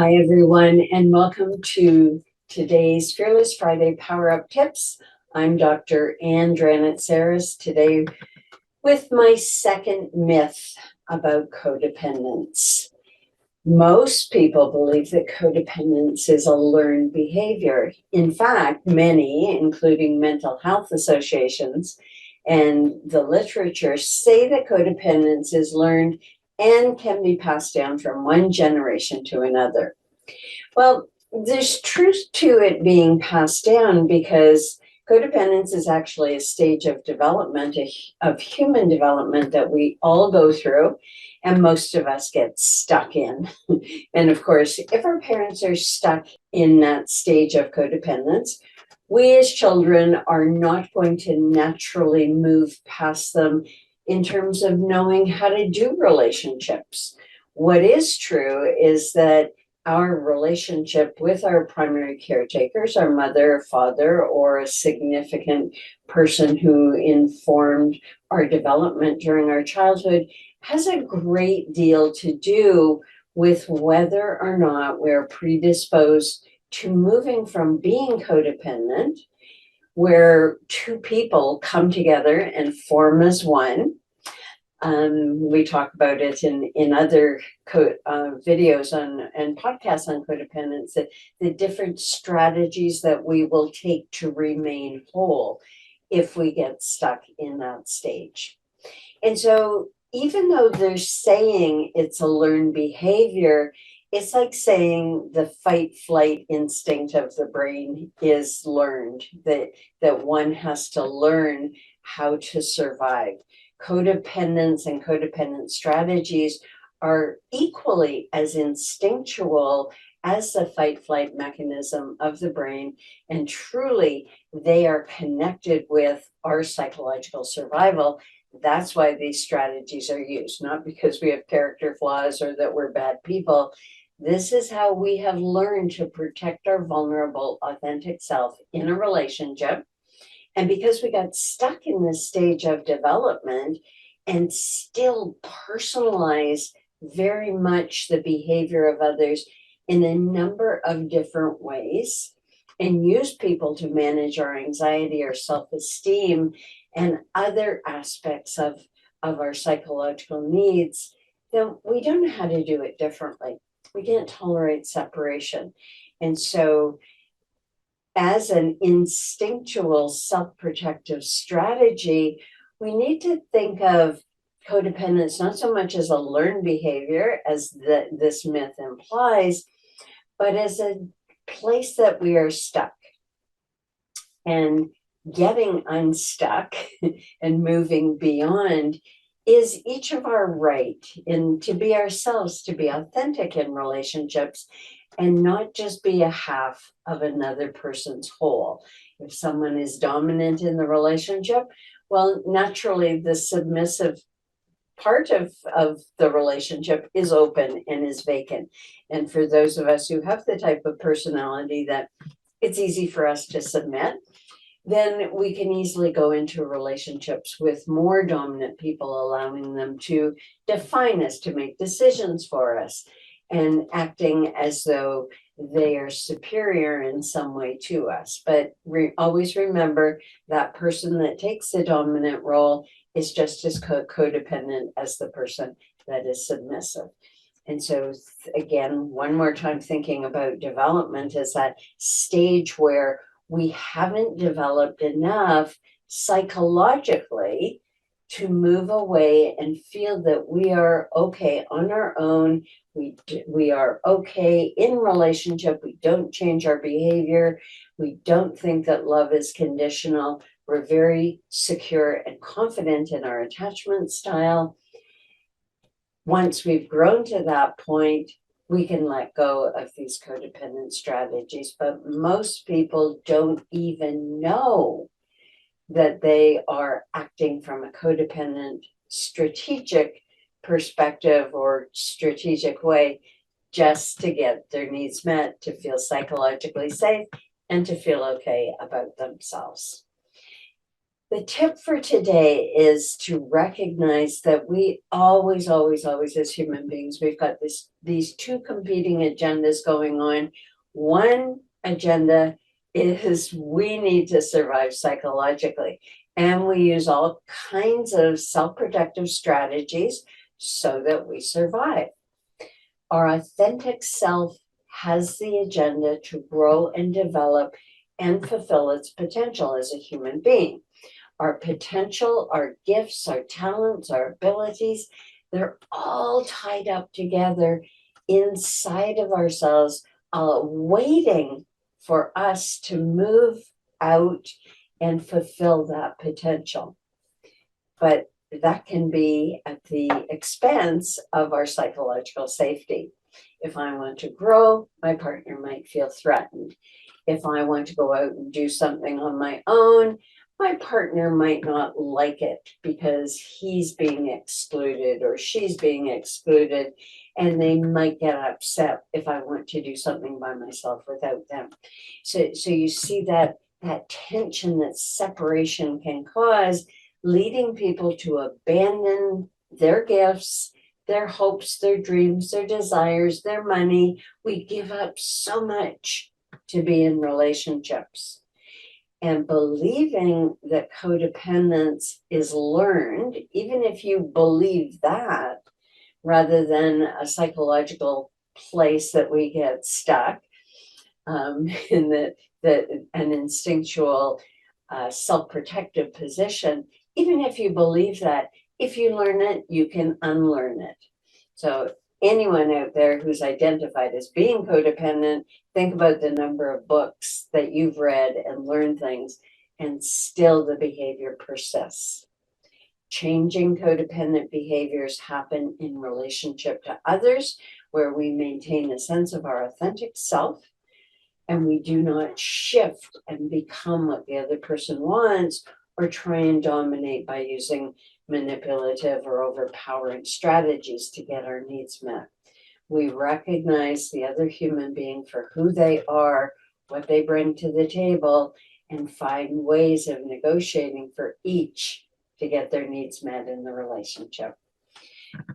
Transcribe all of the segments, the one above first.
Hi, everyone, and welcome to today's Fearless Friday Power Up Tips. I'm Dr. Dranitsaris today with my second myth about codependence. Most people believe that codependence is a learned behavior. In fact, many, including mental health associations and the literature, say that codependence is learned and can be passed down from one generation to another. Well, there's truth to it being passed down because codependence is actually a stage of development, of human development that we all go through, and most of us get stuck in. And of course, if our parents are stuck in that stage of codependence, we as children are not going to naturally move past them in terms of knowing how to do relationships. What is true is that our relationship with our primary caretakers, our mother, father, or a significant person who informed our development during our childhood, has a great deal to do with whether or not we're predisposed to moving from being codependent, where two people come together and form as one. We talk about it in other videos and podcasts on codependence, that the different strategies that we will take to remain whole if we get stuck in that stage. And so even though they're saying it's a learned behavior, it's like saying the fight flight instinct of the brain is learned, that one has to learn how to survive. Codependence and codependent strategies are equally as instinctual as the fight flight mechanism of the brain, and truly they are connected with our psychological survival. That's why these strategies are used, not because we have character flaws or that we're bad people. This is how we have learned to protect our vulnerable, authentic self in a relationship. And because we got stuck in this stage of development and still personalize very much the behavior of others in a number of different ways, and use people to manage our anxiety, our self-esteem, and other aspects of our psychological needs, then we don't know how to do it differently. We can't tolerate separation. And so as an instinctual self-protective strategy, we need to think of codependence not so much as a learned behavior, as this myth implies, but as a place that we are stuck. And getting unstuck and moving beyond is each of our right in to be ourselves, to be authentic in relationships, and not just be a half of another person's whole. If someone is dominant in the relationship, well, naturally the submissive part of the relationship is open and is vacant. And for those of us who have the type of personality that it's easy for us to submit, then we can easily go into relationships with more dominant people, allowing them to define us, to make decisions for us, and acting as though they are superior in some way to us. But always remember that person that takes the dominant role is just as codependent as the person that is submissive. And so again, one more time, thinking about development as that stage where we haven't developed enough psychologically to move away and feel that we are okay on our own. We are okay in relationship. We don't change our behavior. We don't think that love is conditional. We're very secure and confident in our attachment style. Once we've grown to that point, we can let go of these codependent strategies, but most people don't even know that they are acting from a codependent strategic perspective or strategic way, just to get their needs met, to feel psychologically safe, and to feel okay about themselves. The tip for today is to recognize that we always, as human beings, we've got these two competing agendas going on. One agenda is we need to survive psychologically, and we use all kinds of self-protective strategies so that we survive. Our authentic self has the agenda to grow and develop and fulfill its potential as a human being. Our potential, our gifts, our talents, our abilities, they're all tied up together inside of ourselves, waiting for us to move out and fulfill that potential. But that can be at the expense of our psychological safety. If I want to grow, my partner might feel threatened. If I want to go out and do something on my own, my partner might not like it because he's being excluded or she's being excluded, and they might get upset if I want to do something by myself without them. So you see that tension that separation can cause, leading people to abandon their gifts, their hopes, their dreams, their desires, their money. We give up so much to be in relationships. And believing that codependence is learned, even if you believe that, rather than a psychological place that we get stuck, in an instinctual self-protective position, even if you believe that, if you learn it, you can unlearn it. So anyone out there who's identified as being codependent, think about the number of books that you've read and learned things, and still the behavior persists. Changing codependent behaviors happen in relationship to others, where we maintain a sense of our authentic self, and we do not shift and become what the other person wants or try and dominate by using manipulative or overpowering strategies to get our needs met. We recognize the other human being for who they are, what they bring to the table, and find ways of negotiating for each to get their needs met in the relationship.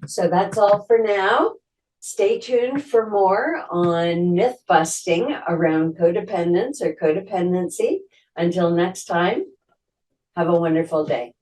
So that's all for now. Stay tuned for more on myth busting around codependence or codependency. Until next time, have a wonderful day.